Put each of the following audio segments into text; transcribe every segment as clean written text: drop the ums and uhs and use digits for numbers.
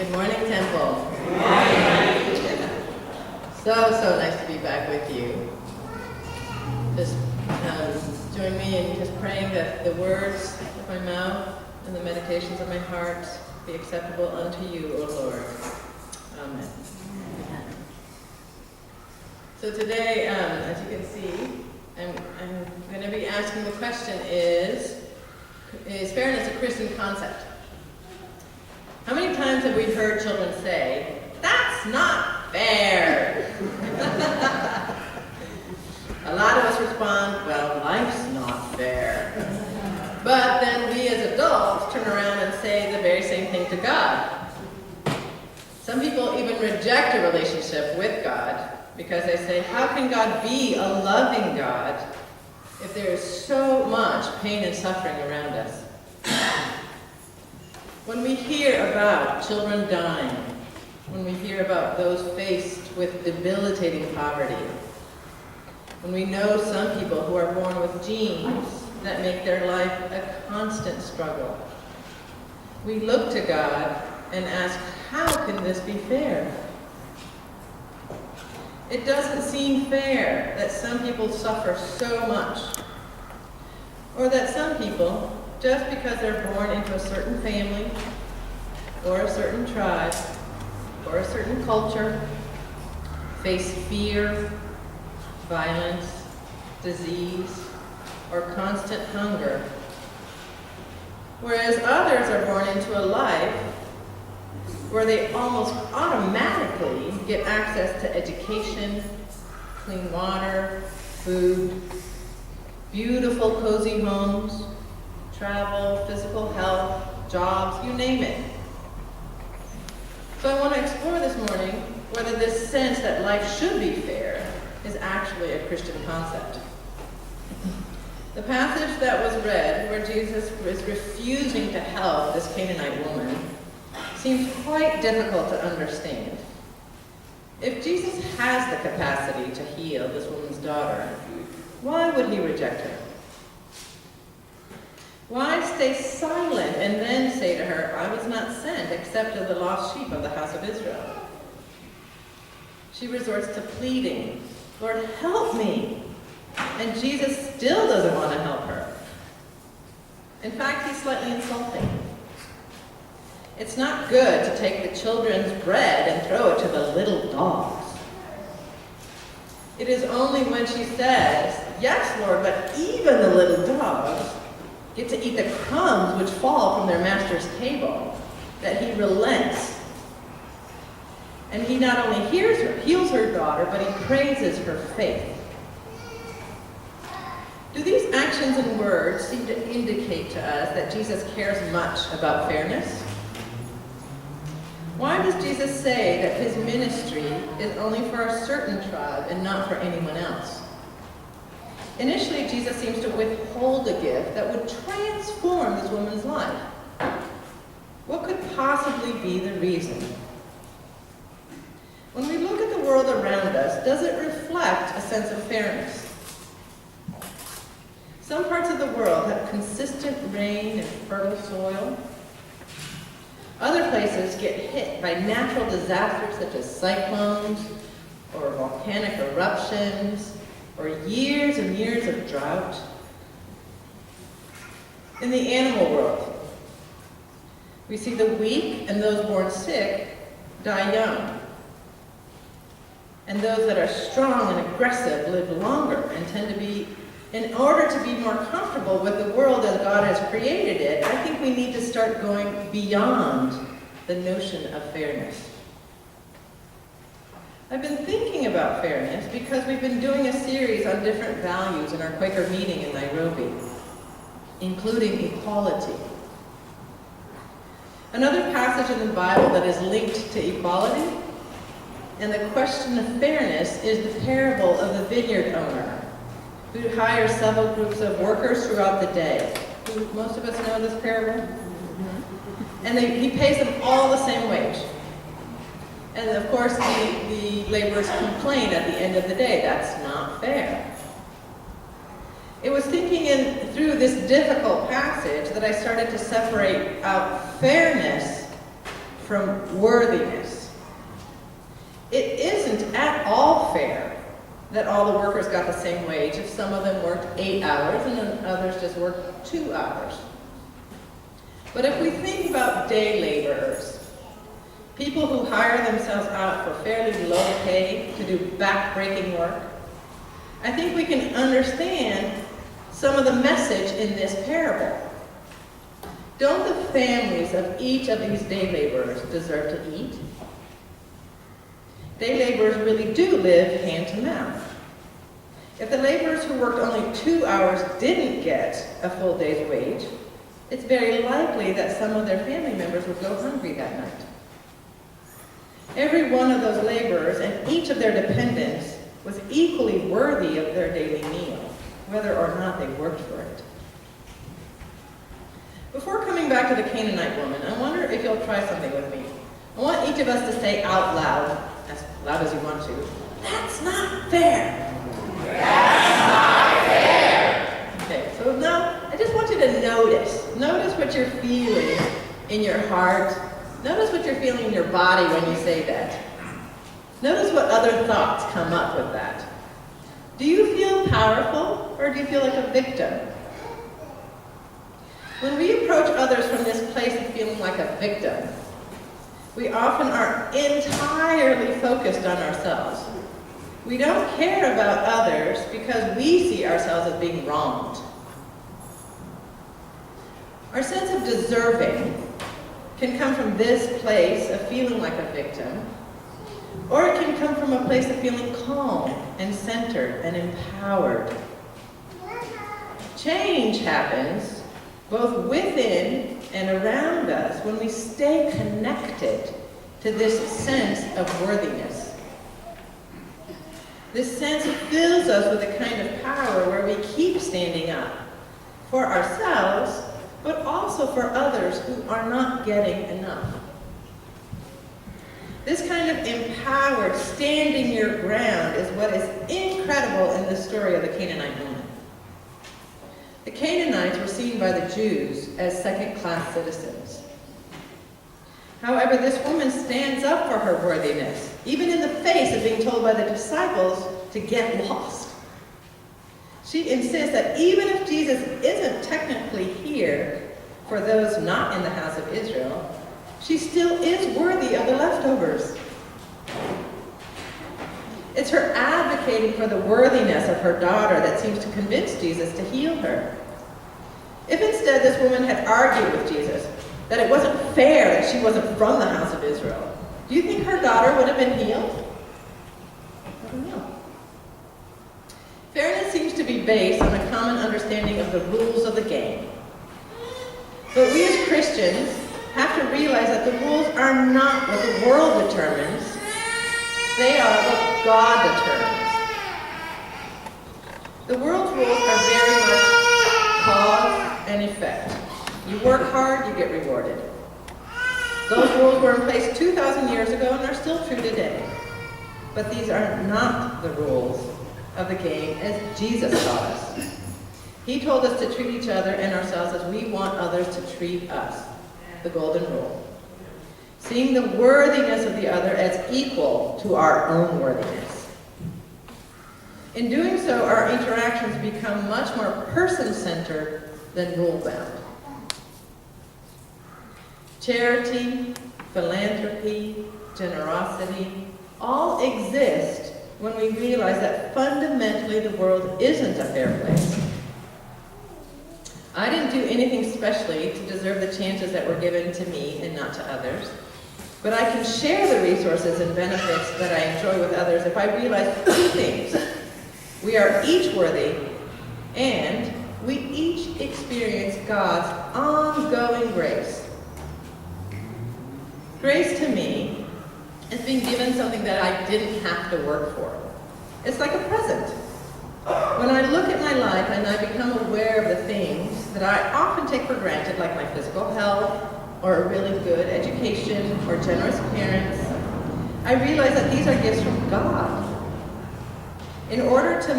Good morning, Temple. Good morning. So nice to be back with you. Just join me in just praying that the words of my mouth and the meditations of my heart be acceptable unto you, O Lord. Amen. So today, as you can see, I'm going to be asking the question, is fairness a Christian concept? How many times have we heard children say, "That's not fair"? A lot of us respond, "Well, life's not fair." But then we as adults turn around and say the very same thing to God. Some people even reject a relationship with God because they say, how can God be a loving God if there is so much pain and suffering around us? When we hear about children dying, when we hear about those faced with debilitating poverty, when we know some people who are born with genes that make their life a constant struggle, we look to God and ask, how can this be fair? It doesn't seem fair that some people suffer so much, or that some people, just because they're born into a certain family, or a certain tribe, or a certain culture, face fear, violence, disease, or constant hunger. Whereas others are born into a life where they almost automatically get access to education, clean water, food, beautiful, cozy homes, travel, physical health, jobs, you name it. So I want to explore this morning whether this sense that life should be fair is actually a Christian concept. The passage that was read, where Jesus was refusing to help this Canaanite woman, seems quite difficult to understand. If Jesus has the capacity to heal this woman's daughter, why would he reject her? Why stay silent and then say to her, "I was not sent except to the lost sheep of the house of Israel"? She resorts to pleading, "Lord, help me." And Jesus still doesn't want to help her. In fact, he's slightly insulting. It's not good to take the children's bread and throw it to the little dogs. It is only when she says, "Yes, Lord, but even the little dogs get to eat the crumbs which fall from their master's table," that he relents. And he not only heals her daughter, but he praises her faith. Do these actions and words seem to indicate to us that Jesus cares much about fairness? Why does Jesus say that his ministry is only for a certain tribe and not for anyone else? Initially, Jesus seems to withhold a gift that would transform this woman's life. What could possibly be the reason? When we look at the world around us, does it reflect a sense of fairness? Some parts of the world have consistent rain and fertile soil. Other places get hit by natural disasters such as cyclones or volcanic eruptions or years and years of drought. In the animal world, we see the weak and those born sick die young. And those that are strong and aggressive live longer and tend to be, in order to be more comfortable with the world as God has created it, I think we need to start going beyond the notion of fairness. I've been thinking about fairness because we've been doing a series on different values in our Quaker meeting in Nairobi, including equality. Another passage in the Bible that is linked to equality and the question of fairness is the parable of the vineyard owner who hires several groups of workers throughout the day. Most of us know this parable? And he pays them all the same wage. And of course, the laborers complain at the end of the day, that's not fair. It was thinking through this difficult passage that I started to separate out fairness from worthiness. It isn't at all fair that all the workers got the same wage if some of them worked 8 hours and then others just worked 2 hours. But if we think about day laborers, people who hire themselves out for fairly low pay to do back-breaking work, I think we can understand some of the message in this parable. Don't the families of each of these day laborers deserve to eat? Day laborers really do live hand to mouth. If the laborers who worked only 2 hours didn't get a full day's wage, it's very likely that some of their family members would go hungry that night. Every one of those laborers and each of their dependents was equally worthy of their daily meal, whether or not they worked for it. Before coming back to the Canaanite woman, I wonder if you'll try something with me. I want each of us to say out loud, as loud as you want to, "That's not fair." That's not fair. Okay, so now I just want you to notice. Notice what you're feeling in your heart. Notice what you're feeling in your body when you say that. Notice what other thoughts come up with that. Do you feel powerful or do you feel like a victim? When we approach others from this place of feeling like a victim, we often are entirely focused on ourselves. We don't care about others because we see ourselves as being wronged. Our sense of deserving can come from this place of feeling like a victim, or it can come from a place of feeling calm and centered and empowered. Change happens both within and around us when we stay connected to this sense of worthiness. This sense fills us with a kind of power where we keep standing up for ourselves, but also for others who are not getting enough. This kind of empowered, standing your ground is what is incredible in the story of the Canaanite woman. The Canaanites were seen by the Jews as second-class citizens. However, this woman stands up for her worthiness, even in the face of being told by the disciples to get lost. She insists that even if Jesus isn't technically here for those not in the house of Israel, she still is worthy of the leftovers. It's her advocating for the worthiness of her daughter that seems to convince Jesus to heal her. If instead this woman had argued with Jesus that it wasn't fair that she wasn't from the house of Israel, do you think her daughter would have been healed? I don't know. Fairness seems to be based on a common understanding of the rules of the game. But we as Christians have to realize that the rules are not what the world determines. They are what God determines. The world's rules are very much cause and effect. You work hard, you get rewarded. Those rules were in place 2,000 years ago and are still true today. But these are not the rules of the game as Jesus taught us. He told us to treat each other and ourselves as we want others to treat us. The golden rule. Seeing the worthiness of the other as equal to our own worthiness. In doing so, our interactions become much more person-centered than rule-bound. Charity, philanthropy, generosity, all exist when we realize that fundamentally the world isn't a fair place. I didn't do anything specially to deserve the chances that were given to me and not to others. But I can share the resources and benefits that I enjoy with others if I realize two things. We are each worthy, and we each experience God's ongoing grace. Grace to me is being given something that I didn't have to work for. It's like a present. When I look at my life and I become aware of the things that I often take for granted, like my physical health, or a really good education, or generous parents, I realize that these are gifts from God. In order to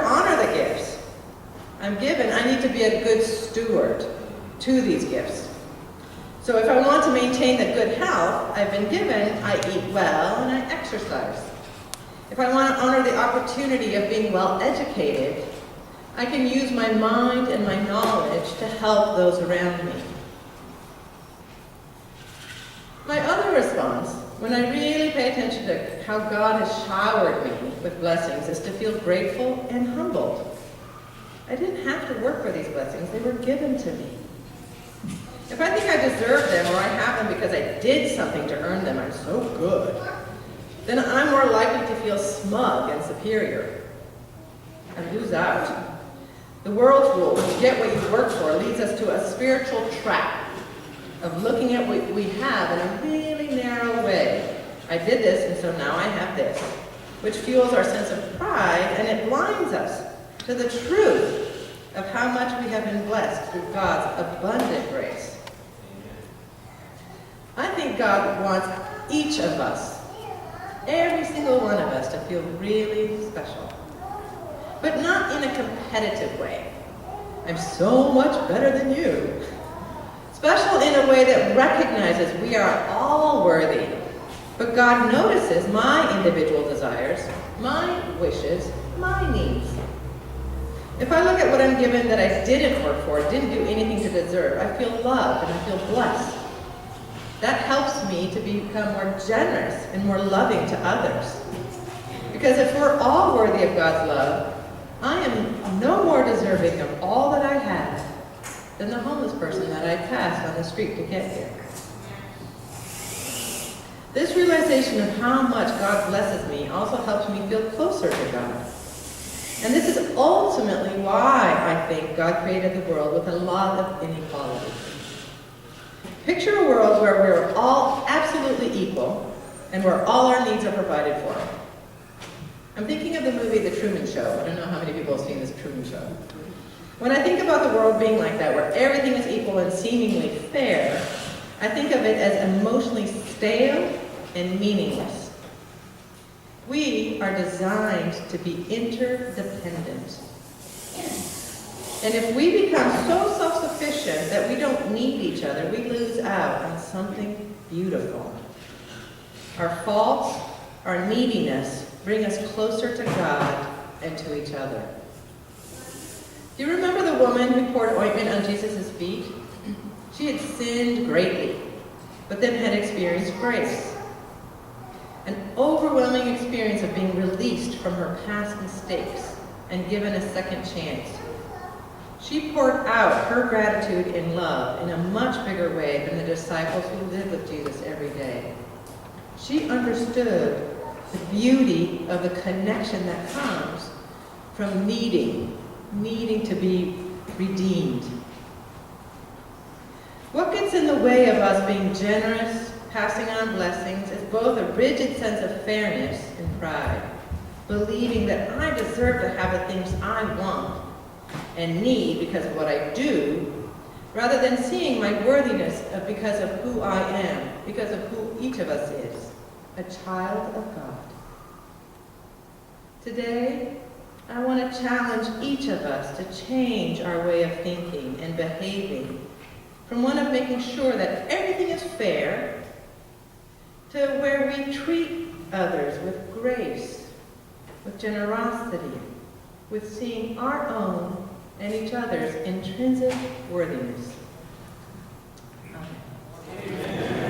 honor the gifts I'm given, I need to be a good steward to these gifts. So if I want to maintain the good health I've been given, I eat well and I exercise. If I want to honor the opportunity of being well educated, I can use my mind and my knowledge to help those around me. My other response, when I really pay attention to how God has showered me with blessings, is to feel grateful and humbled. I didn't have to work for these blessings. They were given to me. If I think I deserve them or I have them because I did something to earn them, I'm so good, then I'm more likely to feel smug and superior. I lose out. The world's rule, get what you work for, leads us to a spiritual trap of looking at what we have in a really narrow way. I did this, and so now I have this, which fuels our sense of pride, and it blinds us to the truth of how much we have been blessed through God's abundant grace. I think God wants each of us, every single one of us, to feel really special. But not in a competitive way. I'm so much better than you. Special in a way that recognizes we are all worthy. But God notices my individual desires, my wishes, my needs. If I look at what I'm given that I didn't work for, didn't do anything to deserve, I feel loved and I feel blessed. That helps me to become more generous and more loving to others. Because if we're all worthy of God's love, I am no more deserving of all that I have than the homeless person that I passed on the street to get here. This realization of how much God blesses me also helps me feel closer to God. And this is ultimately why I think God created the world with a lot of inequality. Picture a world where we're all absolutely equal and where all our needs are provided for. I'm thinking of the movie The Truman Show. I don't know how many people have seen this Truman Show. When I think about the world being like that, where everything is equal and seemingly fair, I think of it as emotionally stale and meaningless. We are designed to be interdependent. And if we become so self-sufficient that we don't need each other, we lose out on something beautiful. Our faults, our neediness, bring us closer to God and to each other. Do you remember the woman who poured ointment on Jesus' feet? She had sinned greatly, but then had experienced grace. An overwhelming experience of being released from her past mistakes and given a second chance. She poured out her gratitude and love in a much bigger way than the disciples who lived with Jesus every day. She understood the beauty of the connection that comes from needing to be redeemed. What gets in the way of us being generous, passing on blessings, is both a rigid sense of fairness and pride, believing that I deserve to have the things I want and need because of what I do, rather than seeing my worthiness because of who I am, because of who each of us is, a child of God. Today, I want to challenge each of us to change our way of thinking and behaving from one of making sure that everything is fair to where we treat others with grace, with generosity, with seeing our own and each other's intrinsic worthiness. Amen.